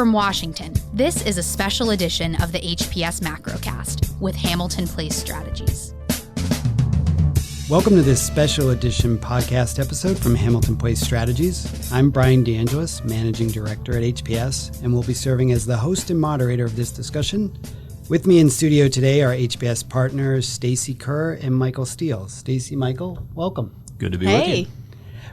From Washington, this is a special edition of the HPS Macrocast with Hamilton Place Strategies. Welcome to this special edition podcast episode from Hamilton Place Strategies. I'm Bryan DeAngelis, Managing Director at HPS, and will be serving as the host and moderator of this discussion. With me in studio today are HPS partners Stacy, Kerr, and Michael Steele. Stacy, Michael, welcome. Good to be with you.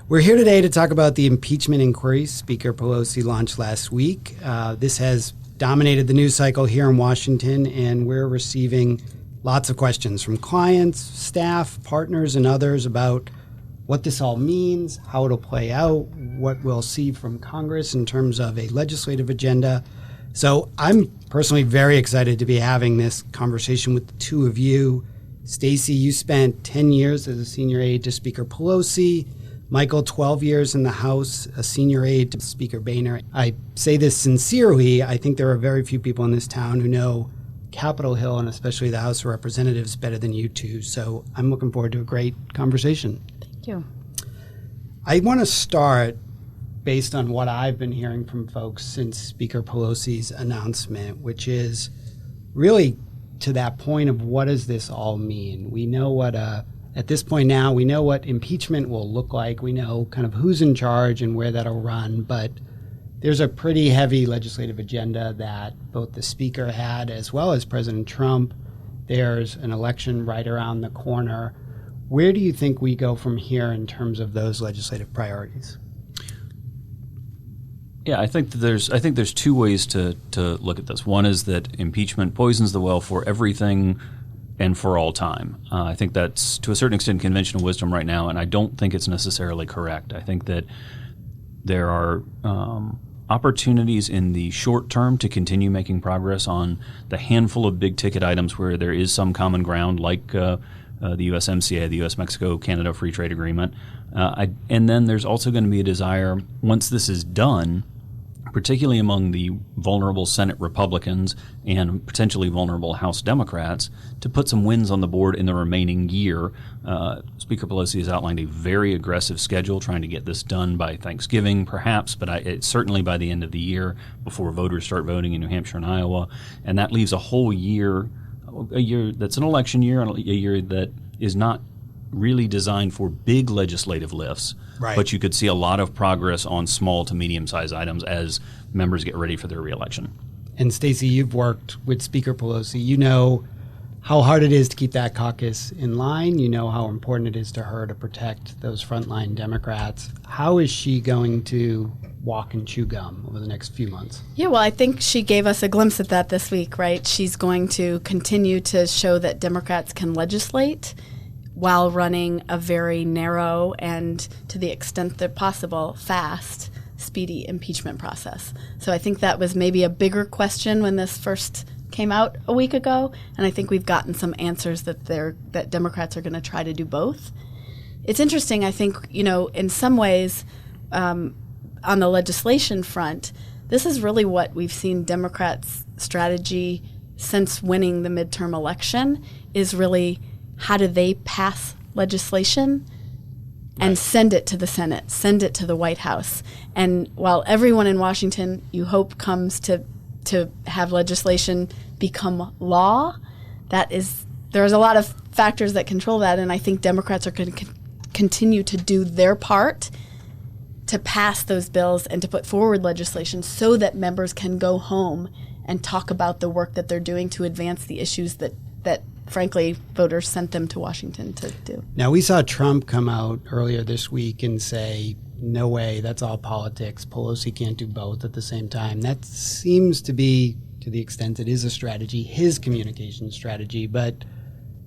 We're here today to talk about the impeachment inquiry Speaker Pelosi launched last week. This has dominated the news cycle here in Washington, and we're receiving lots of questions from clients, staff, partners, and others about what this all means, how it'll play out, what we'll see from Congress in terms of a legislative agenda. So I'm personally very excited to be having this conversation with the two of you. Stacy, you spent 10 years as a senior aide to Speaker Pelosi. Michael, 12 years in the House, a senior aide to Speaker Boehner. I say this sincerely. I think there are very few people in this town who know Capitol Hill and especially the House of Representatives better than you two. So I'm looking forward to a great conversation. Thank you. I want to start based on what I've been hearing from folks since Speaker Pelosi's announcement, which is really to that point of what does this all mean? We know what, at this point now, we know what impeachment will look like. We know kind of who's in charge and where that'll run, but there's a pretty heavy legislative agenda that both the Speaker had as well as President Trump. There's an election right around the corner. Where do you think we go from here in terms of those legislative priorities? Yeah, I think there's two ways to look at this. One is that impeachment poisons the well for everything and for all time. I think that's to a certain extent conventional wisdom right now, and I don't think it's necessarily correct. I think that there are opportunities in the short term to continue making progress on the handful of big ticket items where there is some common ground, like the USMCA, the U.S.-Mexico-Canada Free Trade Agreement. And then there's also going to be a desire, once this is done, particularly among the vulnerable Senate Republicans and potentially vulnerable House Democrats, to put some wins on the board in the remaining year. Speaker Pelosi has outlined a very aggressive schedule trying to get this done by Thanksgiving, perhaps, but it's certainly by the end of the year before voters start voting in New Hampshire and Iowa. And that leaves a whole year, a year that's an election year and a year that is not really designed for big legislative lifts, right. But you could see a lot of progress on small to medium-sized items as members get ready for their reelection. And Stacy, you've worked with Speaker Pelosi. You know how hard it is to keep that caucus in line. You know how important it is to her to protect those frontline Democrats. How is she going to walk and chew gum over the next few months? Yeah, well, I think she gave us a glimpse at that this week, right? She's going to continue to show that Democrats can legislate while running a very narrow and, to the extent that possible, fast, speedy impeachment process. So I think that was maybe a bigger question when this first came out a week ago, and I think we've gotten some answers that Democrats are going to try to do both. It's interesting, I think, in some ways, on the legislation front, this is really what we've seen Democrats' strategy since winning the midterm election is really how do they pass legislation and send it to the Senate, send it to the White House. And while everyone in Washington, you hope, comes to have legislation become law, there's a lot of factors that control that, and I think Democrats are going to continue to do their part to pass those bills and to put forward legislation so that members can go home and talk about the work that they're doing to advance the issues that frankly, voters sent them to Washington to do. Now, we saw Trump come out earlier this week and say, no way, that's all politics. Pelosi can't do both at the same time. That seems to be, to the extent it is a strategy, his communication strategy. But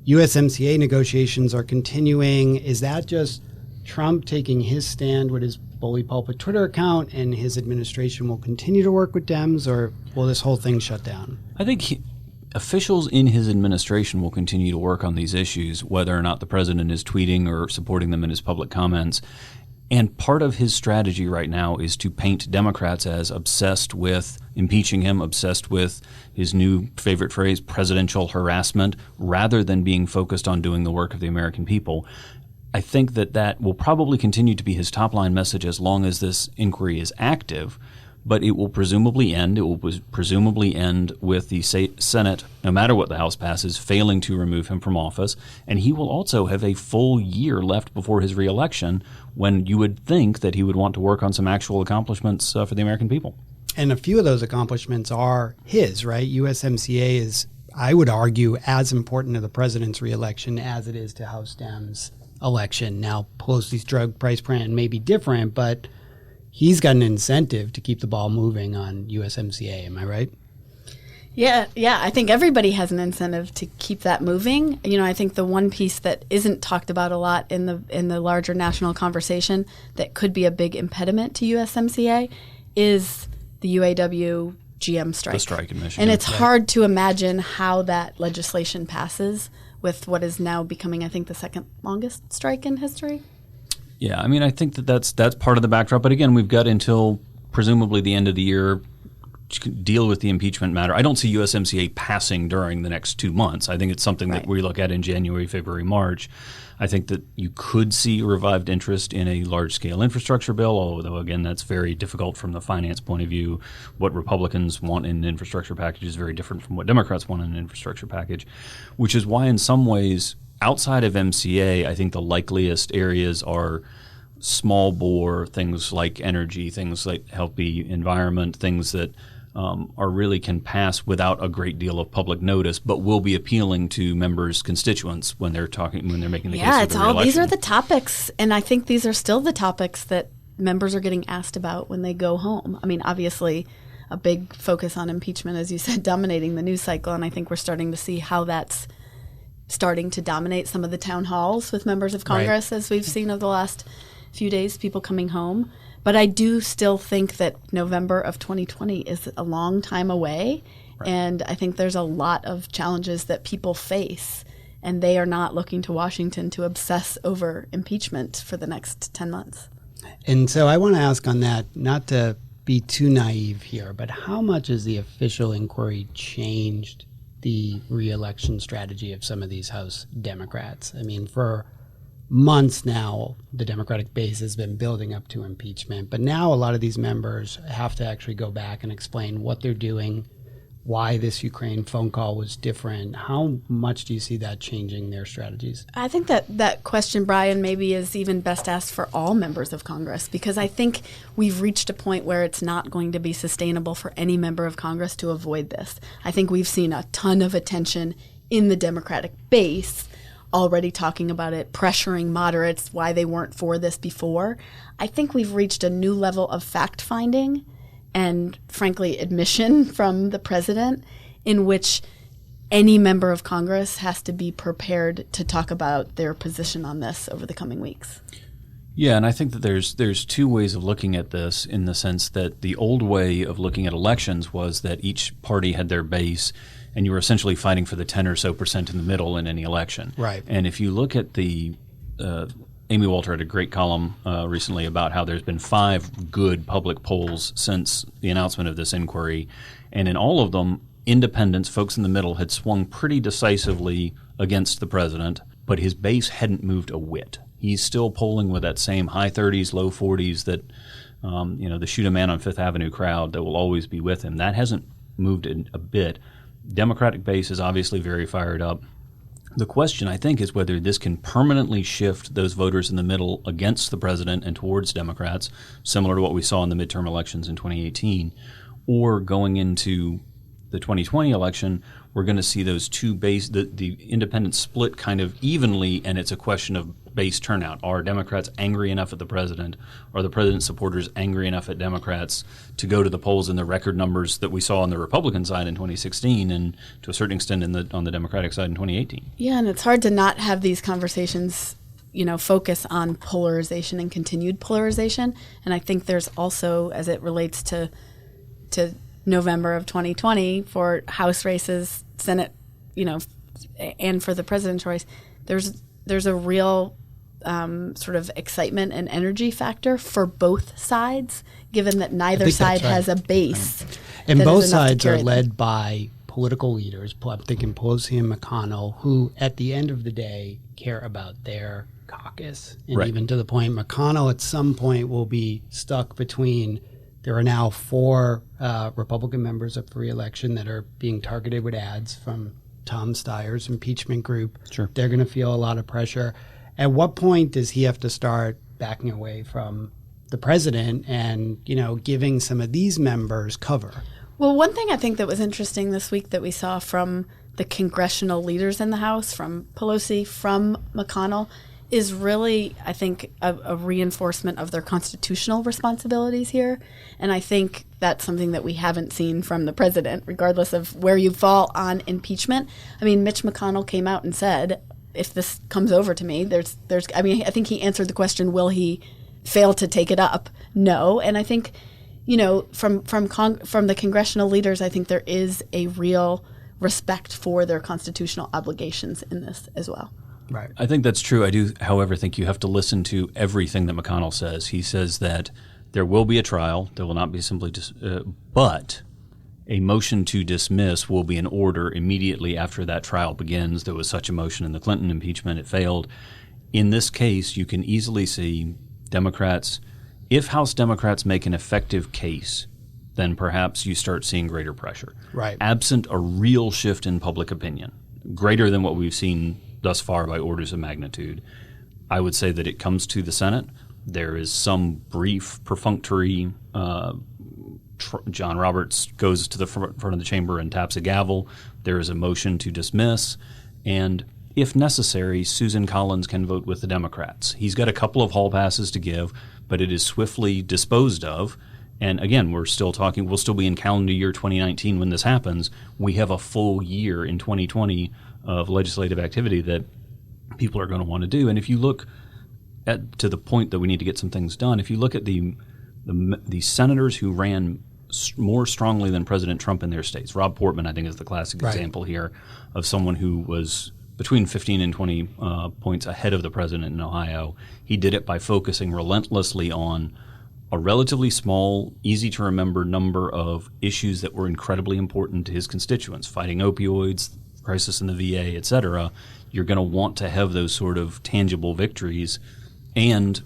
USMCA negotiations are continuing. Is that just Trump taking his stand with his bully pulpit Twitter account and his administration will continue to work with Dems, or will this whole thing shut down? I think officials in his administration will continue to work on these issues, whether or not the president is tweeting or supporting them in his public comments. And part of his strategy right now is to paint Democrats as obsessed with impeaching him, obsessed with his new favorite phrase, presidential harassment, rather than being focused on doing the work of the American people. I think that will probably continue to be his top-line message as long as this inquiry is active. but it will presumably end. It will presumably end with the Senate, no matter what the House passes, failing to remove him from office. And he will also have a full year left before his reelection, when you would think that he would want to work on some actual accomplishments for the American people. And a few of those accomplishments are his, right? USMCA is, I would argue, as important to the president's reelection as it is to House Dems' election. Now, Pelosi's drug price plan may be different, but he's got an incentive to keep the ball moving on USMCA. Am I right? Yeah. I think everybody has an incentive to keep that moving. I think the one piece that isn't talked about a lot in the larger national conversation that could be a big impediment to USMCA is the UAW GM strike. The strike in Michigan. And it's hard to imagine how that legislation passes with what is now becoming, I think, the second longest strike in history. Yeah, I mean, I think that's part of the backdrop. But again, we've got until presumably the end of the year to deal with the impeachment matter. I don't see USMCA passing during the next 2 months. I think it's something that we look at in January, February, March. I think that you could see revived interest in a large-scale infrastructure bill, although, again, that's very difficult from the finance point of view. What Republicans want in an infrastructure package is very different from what Democrats want in an infrastructure package, which is why in some ways, outside of MCA, I think the likeliest areas are small bore, things like energy, things like healthy environment, things that are really can pass without a great deal of public notice, but will be appealing to members' constituents when they're making the case for the reelection. These are the topics, and I think these are still the topics that members are getting asked about when they go home. I mean, obviously, a big focus on impeachment, as you said, dominating the news cycle, and I think we're starting to see how that's starting to dominate some of the town halls with members of Congress, as we've seen over the last few days, people coming home. But I do still think that November of 2020 is a long time away, and I think there's a lot of challenges that people face, and they are not looking to Washington to obsess over impeachment for the next 10 months. And so I want to ask on that, not to be too naive here, but how much has the official inquiry changed the reelection strategy of some of these House Democrats? I mean, for months now, the Democratic base has been building up to impeachment, but now a lot of these members have to actually go back and explain what they're doing, why this Ukraine phone call was different. How much do you see that changing their strategies? I think that question, Brian, maybe is even best asked for all members of Congress, because I think we've reached a point where it's not going to be sustainable for any member of Congress to avoid this. I think we've seen a ton of attention in the Democratic base already talking about it, pressuring moderates why they weren't for this before. I think we've reached a new level of fact-finding and, frankly, admission from the president in which any member of Congress has to be prepared to talk about their position on this over the coming weeks. Yeah, and I think that there's two ways of looking at this, in the sense that the old way of looking at elections was that each party had their base, and you were essentially fighting for the 10 or so % in the middle in any election. Right. And if you look at the Amy Walter had a great column recently about how there's been 5 good public polls since the announcement of this inquiry, and in all of them, independents, folks in the middle, had swung pretty decisively against the president, but his base hadn't moved a whit. He's still polling with that same high 30s, low 40s that, the shoot a man on Fifth Avenue crowd that will always be with him. That hasn't moved a bit. Democratic base is obviously very fired up. The question, I think, is whether this can permanently shift those voters in the middle against the president and towards Democrats, similar to what we saw in the midterm elections in 2018, or going into the 2020 election, we're going to see those two base, the independents split kind of evenly, and it's a question of base turnout. Are Democrats angry enough at the president? Are the president's supporters angry enough at Democrats to go to the polls in the record numbers that we saw on the Republican side in 2016 and to a certain extent on the Democratic side in 2018? Yeah, and it's hard to not have these conversations, focus on polarization and continued polarization. And I think there's also, as it relates to November of 2020 for House races, Senate, and for the presidential race, there's a real sort of excitement and energy factor for both sides, given that neither side has a base. Right. And both sides are led by political leaders. I'm thinking Pelosi and McConnell, who at the end of the day care about their caucus. And even to the point, McConnell at some point will be stuck between There are now 4 Republican members up for re-election that are being targeted with ads from Tom Steyer's impeachment group. Sure. They're going to feel a lot of pressure. At what point does he have to start backing away from the president and, giving some of these members cover? Well, one thing I think that was interesting this week that we saw from the congressional leaders in the House, from Pelosi, from McConnell, is really, I think, a reinforcement of their constitutional responsibilities here. And I think that's something that we haven't seen from the president, regardless of where you fall on impeachment. I mean, Mitch McConnell came out and said, if this comes over to me, I think he answered the question, will he fail to take it up? No. And I think, from the congressional leaders, I think there is a real respect for their constitutional obligations in this as well. Right. I think that's true. I do, however, think you have to listen to everything that McConnell says. He says that there will be a trial. There will not be simply but a motion to dismiss will be in order immediately after that trial begins. There was such a motion in the Clinton impeachment. It failed. In this case, you can easily see Democrats, if House Democrats make an effective case, then perhaps you start seeing greater pressure. Right. Absent a real shift in public opinion, greater than what we've seen thus far by orders of magnitude, I would say that it comes to the Senate. There is some brief, perfunctory, John Roberts goes to the front of the chamber and taps a gavel. There is a motion to dismiss. And if necessary, Susan Collins can vote with the Democrats. He's got a couple of hall passes to give, but it is swiftly disposed of. And again, we'll still be in calendar year 2019 when this happens. We have a full year in 2020 of legislative activity that people are going to want to do. And if you look to the point that we need to get some things done, if you look at the senators who ran more strongly than President Trump in their states, Rob Portman, I think, is the classic example here of someone who was between 15 and 20 points ahead of the president in Ohio. He did it by focusing relentlessly on a relatively small, easy-to-remember number of issues that were incredibly important to his constituents, fighting opioids, crisis in the VA, et cetera. You're going to want to have those sort of tangible victories. And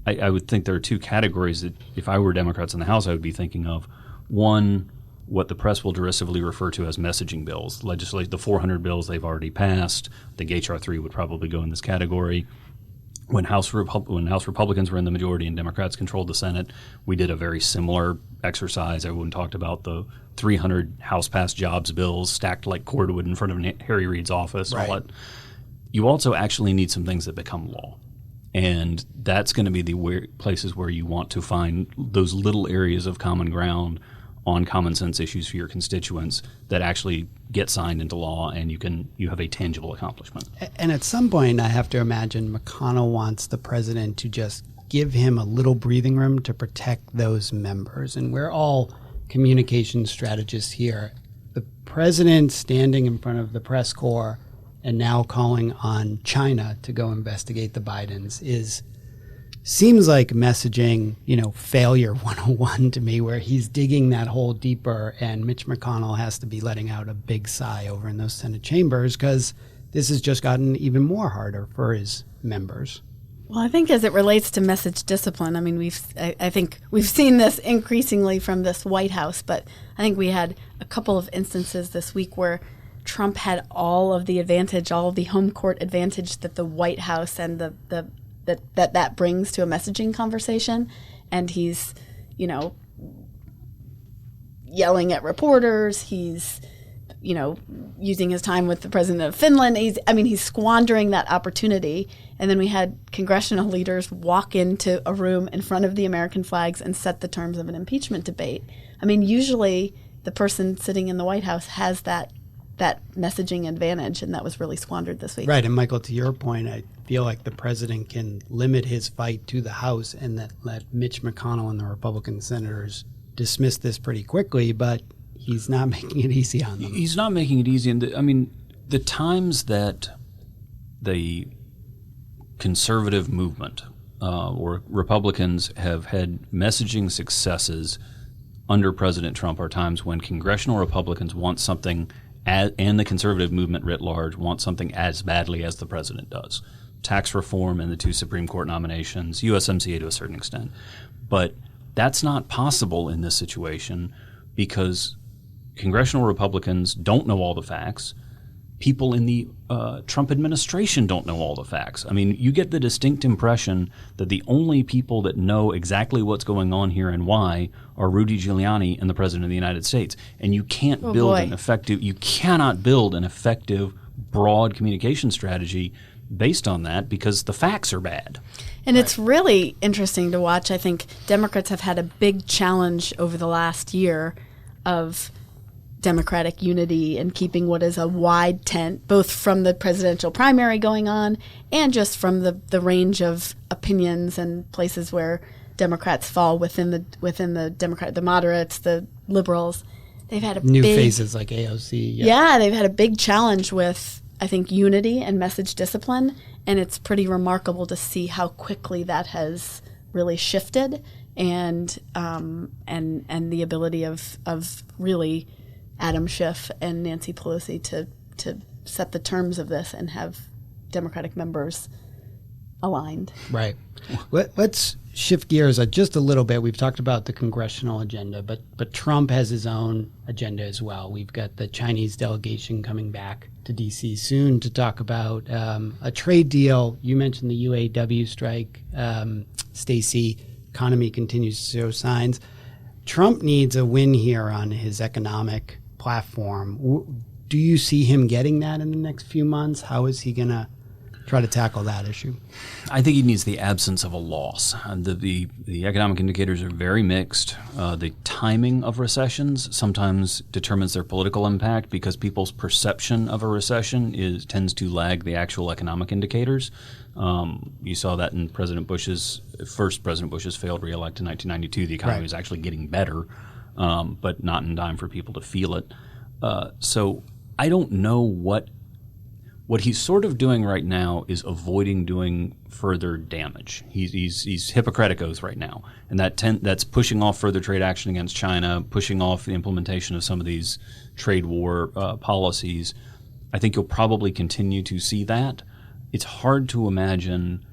I would think there are 2 categories that if I were Democrats in the House, I would be thinking of. One, what the press will derisively refer to as messaging bills. The 400 bills they've already passed. I think H.R. 3 would probably go in this category. When House Republicans were in the majority and Democrats controlled the Senate, we did a very similar exercise. Everyone talked about the 300 House-passed jobs bills stacked like cordwood in front of Harry Reid's office. Right. All that. You also actually need some things that become law. And that's going to be the places where you want to find those little areas of common ground on common sense issues for your constituents that actually get signed into law, and you have a tangible accomplishment. And at some point, I have to imagine McConnell wants the president to just give him a little breathing room to protect those members. And we're all communication strategists here. The president standing in front of the press corps and now calling on China to go investigate the Bidens seems like messaging, failure 101 to me, where he's digging that hole deeper and Mitch McConnell has to be letting out a big sigh over in those Senate chambers because this has just gotten even more harder for his members. Well, I think as it relates to message discipline, I mean, I think we've seen this increasingly from this White House, but I think we had a couple of instances this week where Trump had all of the advantage, all of the home court advantage that the White House and that brings to a messaging conversation, and he's, yelling at reporters. He's, using his time with the president of Finland. He's squandering that opportunity. And then we had congressional leaders walk into a room in front of the American flags and set the terms of an impeachment debate. I mean, usually the person sitting in the White House has that messaging advantage, and that was really squandered this week. Right, and Michael, to your point, I feel like the president can limit his fight to the House and let Mitch McConnell and the Republican senators dismiss this pretty quickly, but he's not making it easy on them. He's not making it easy. And the times that the conservative movement or Republicans have had messaging successes under President Trump are times when congressional Republicans want something and the conservative movement writ large want something as badly as the president does. Tax reform and the 2 Supreme Court nominations, USMCA to a certain extent. But That's not possible in this situation because congressional Republicans don't know all the facts. People in the Trump administration don't know all the facts. I mean, you get the distinct impression that the only people that know exactly what's going on here and why are Rudy Giuliani and the President of the United States. And you can't cannot build an effective, broad communication strategy based on that because the facts are bad. And it's really interesting to watch. I think Democrats have had a big challenge over the last year of Democratic unity and keeping what is a wide tent, both from the presidential primary going on and just from the range of opinions and places where Democrats fall within the moderates, the liberals. They've had a new big, faces like AOC. Yeah, they've had a big challenge with, I think, unity and message discipline, and it's pretty remarkable to see how quickly that has really shifted, and the ability of really Adam Schiff and Nancy Pelosi to set the terms of this and have Democratic members aligned. Right. Let's shift gears just a little bit. We've talked about the congressional agenda, but Trump has his own agenda as well. We've got the Chinese delegation coming back to D.C. soon to talk about a trade deal. You mentioned the UAW strike. Stacy, economy continues to show signs. Trump needs a win here on his economic platform. Do you see him getting that in the next few months? How is he going to try to tackle that issue? I think he needs the absence of a loss. The economic indicators are very mixed. The timing of recessions sometimes determines their political impact because people's perception of a recession tends to lag the actual economic indicators. You saw that in President Bush's failed reelect in 1992. The economy was actually getting better, but not in time for people to feel it. So I don't know what he's sort of doing right now is avoiding doing further damage. He's Hippocratic oath right now, and that's pushing off further trade action against China, pushing off the implementation of some of these trade war policies. I think you'll probably continue to see that. It's hard to imagine,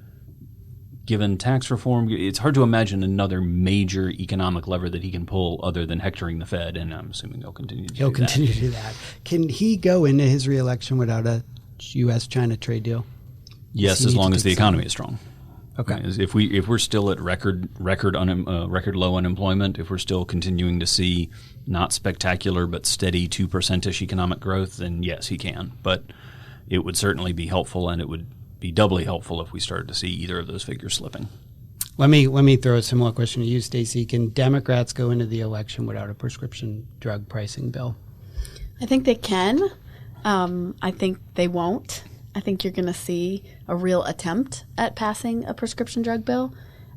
given tax reform, it's hard to imagine another major economic lever that he can pull other than hectoring the Fed, and I'm assuming he'll continue to do that. He'll continue to do that. Can he go into his reelection without a U.S.-China trade deal? Yes, as long as the economy is strong. Okay. If we're still at record low unemployment, if we're still continuing to see not spectacular but steady 2%-ish economic growth, then yes, he can. But it would certainly be helpful, and it would be doubly helpful if we started to see either of those figures slipping. Let me throw a similar question to you, Stacy. Can Democrats go into the election without a prescription drug pricing bill? I think they can. I think they won't. I think you're going to see a real attempt at passing a prescription drug bill.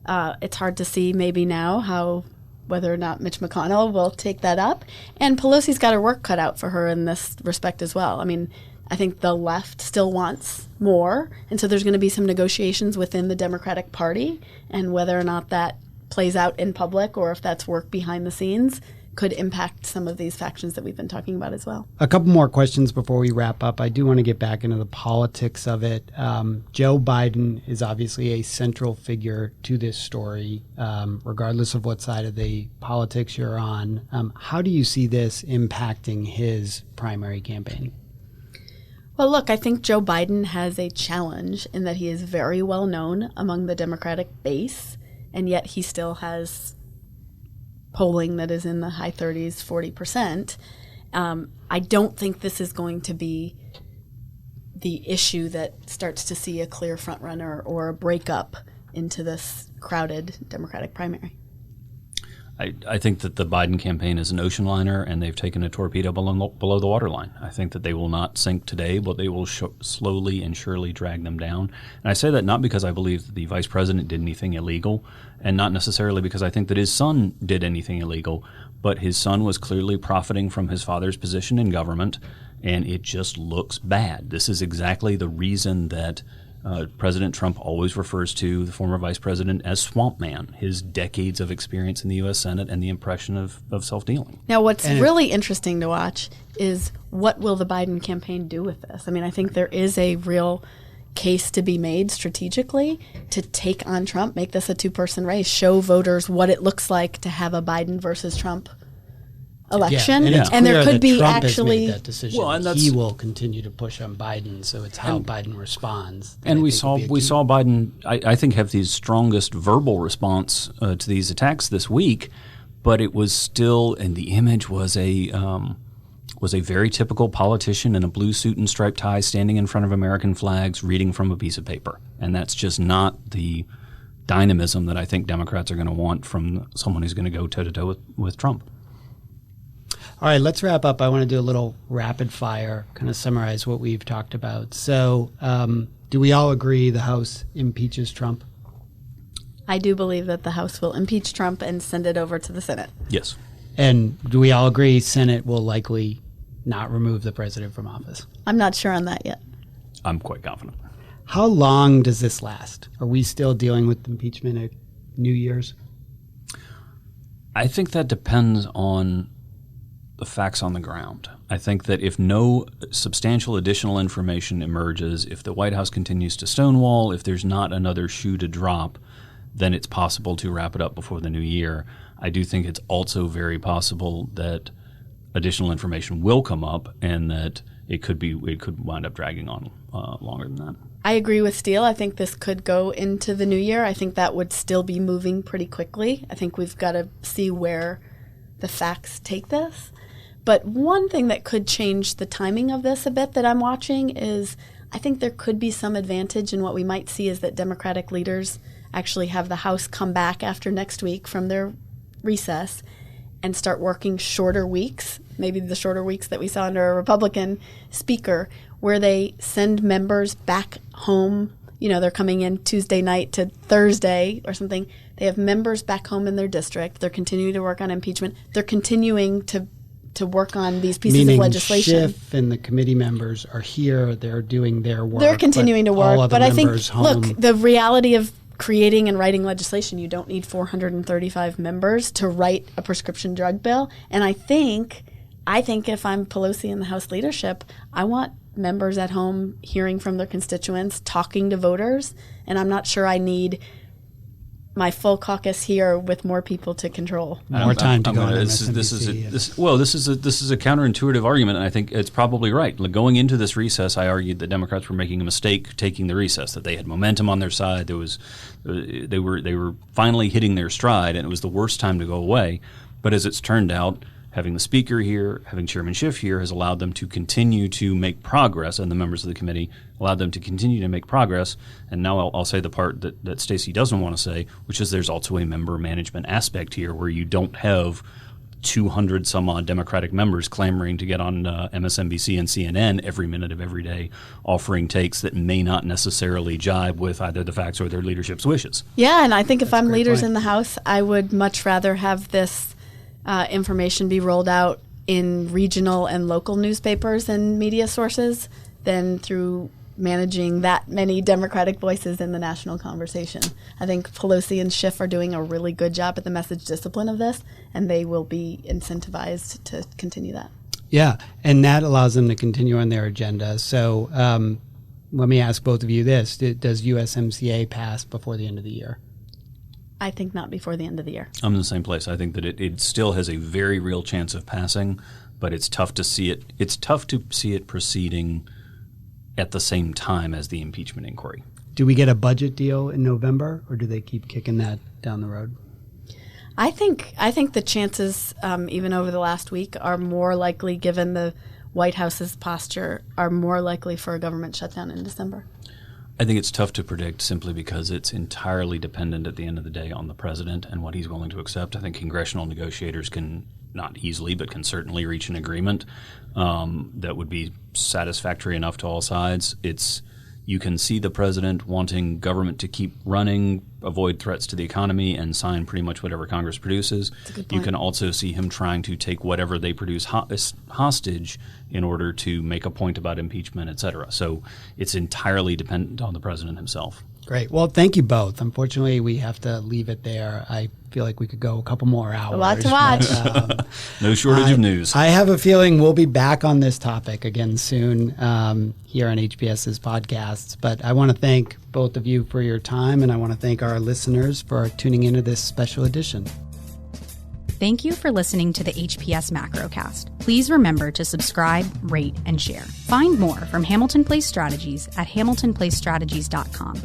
It's hard to see maybe now whether or not Mitch McConnell will take that up. And Pelosi's got her work cut out for her in this respect as well. I mean, I think the left still wants more, and so there's going to be some negotiations within the Democratic Party, and whether or not that plays out in public or if that's work behind the scenes could impact some of these factions that we've been talking about as well. A couple more questions before we wrap up. I do want to get back into the politics of it. Joe Biden is obviously a central figure to this story, regardless of what side of the politics you're on. How do you see this impacting his primary campaign? Well, look, I think Joe Biden has a challenge in that he is very well known among the Democratic base, and yet he still has polling that is in the high 30s, 40%. I don't think this is going to be the issue that starts to see a clear frontrunner or a breakup into this crowded Democratic primary. I think that the Biden campaign is an ocean liner, and they've taken a torpedo below the waterline. I think that they will not sink today, but they will slowly and surely drag them down. And I say that not because I believe that the vice president did anything illegal, and not necessarily because I think that his son did anything illegal, but his son was clearly profiting from his father's position in government, and it just looks bad. This is exactly the reason that President Trump always refers to the former vice president as Swamp Man, his decades of experience in the U.S. Senate and the impression of self-dealing. Now, what's really interesting to watch is what will the Biden campaign do with this? I mean, I think there is a real case to be made strategically to take on Trump, make this a two-person race, show voters what it looks like to have a Biden versus Trump election. Yeah, and it's and clear there could that be Trump actually has made that decision. Well, and that's- he will continue to push on Biden, so it's how Biden responds. And we saw Biden, I think, have the strongest verbal response to these attacks this week, but it was still, and the image was a very typical politician in a blue suit and striped tie standing in front of American flags reading from a piece of paper. And that's just not the dynamism that I think Democrats are going to want from someone who's going to go toe-to-toe with Trump. All right, let's wrap up. I want to do a little rapid fire, kind of summarize what we've talked about. So do we all agree the House impeaches Trump? I do believe that the House will impeach Trump and send it over to the Senate. Yes. And do we all agree Senate will likely not remove the president from office? I'm not sure on that yet. I'm quite confident. How long does this last? Are we still dealing with impeachment at New Year's? I think that depends on the facts on the ground. I think that if no substantial additional information emerges, if the White House continues to stonewall, if there's not another shoe to drop, then it's possible to wrap it up before the new year. I do think it's also very possible that additional information will come up and that it could wind up dragging on longer than that. I agree with Steele. I think this could go into the new year. I think that would still be moving pretty quickly. I think we've got to see where the facts take this. But one thing that could change the timing of this a bit that I'm watching is I think there could be some advantage in what we might see is that Democratic leaders actually have the House come back after next week from their recess and start working shorter weeks, maybe the shorter weeks that we saw under a Republican speaker, where they send members back home. You know, they're coming in Tuesday night to Thursday or something. They have members back home in their district. They're continuing to work on impeachment. They're continuing to work on these pieces of legislation. Schiff and the committee members are here. They're doing their work. They're continuing to work. But I think, home. look, the reality of creating and writing legislation, you don't need 435 members to write a prescription drug bill. And I think if I'm Pelosi and the House leadership, I want members at home hearing from their constituents, talking to voters. And I'm not sure I need my full caucus here with more people to control. More time to go on This is a counterintuitive argument, and I think it's probably right. Like, going into this recess, I argued that Democrats were making a mistake taking the recess, that they had momentum on their side. They were finally hitting their stride, and it was the worst time to go away. But as it's turned out, having the Speaker here, having Chairman Schiff here, has allowed them to continue to make progress, and the members of the committee allowed them to continue to make progress. And now I'll say the part that Stacy doesn't want to say, which is there's also a member management aspect here where you don't have 200 some odd Democratic members clamoring to get on MSNBC and CNN every minute of every day, offering takes that may not necessarily jibe with either the facts or their leadership's wishes. Yeah, and I think if I'm leaders point. in the House, I would much rather have this information be rolled out in regional and local newspapers and media sources than through managing that many Democratic voices in the national conversation. I think Pelosi and Schiff are doing a really good job at the message discipline of this, and they will be incentivized to continue that. Yeah, and that allows them to continue on their agenda. So let me ask both of you this. Does USMCA pass before the end of the year? I think not before the end of the year. I'm in the same place. I think that it still has a very real chance of passing, but it's tough to see it. It's tough to see it proceeding at the same time as the impeachment inquiry. Do we get a budget deal in November, or do they keep kicking that down the road? I think the chances, even over the last week, are more likely, given the White House's posture, are more likely for a government shutdown in December. I think it's tough to predict simply because it's entirely dependent at the end of the day on the president and what he's willing to accept. I think congressional negotiators can, not easily, but can certainly reach an agreement that would be satisfactory enough to all sides. You can see the president wanting government to keep running, avoid threats to the economy, and sign pretty much whatever Congress produces. You can also see him trying to take whatever they produce hostage in order to make a point about impeachment, et cetera. So it's entirely dependent on the president himself. Great. Well, thank you both. Unfortunately, we have to leave it there. I feel like we could go a couple more hours. A lot to watch. But, no shortage of news. I have a feeling we'll be back on this topic again soon here on HPS's podcasts. But I want to thank both of you for your time, and I want to thank our listeners for tuning into this special edition. Thank you for listening to the HPS Macrocast. Please remember to subscribe, rate, and share. Find more from Hamilton Place Strategies at hamiltonplacestrategies.com.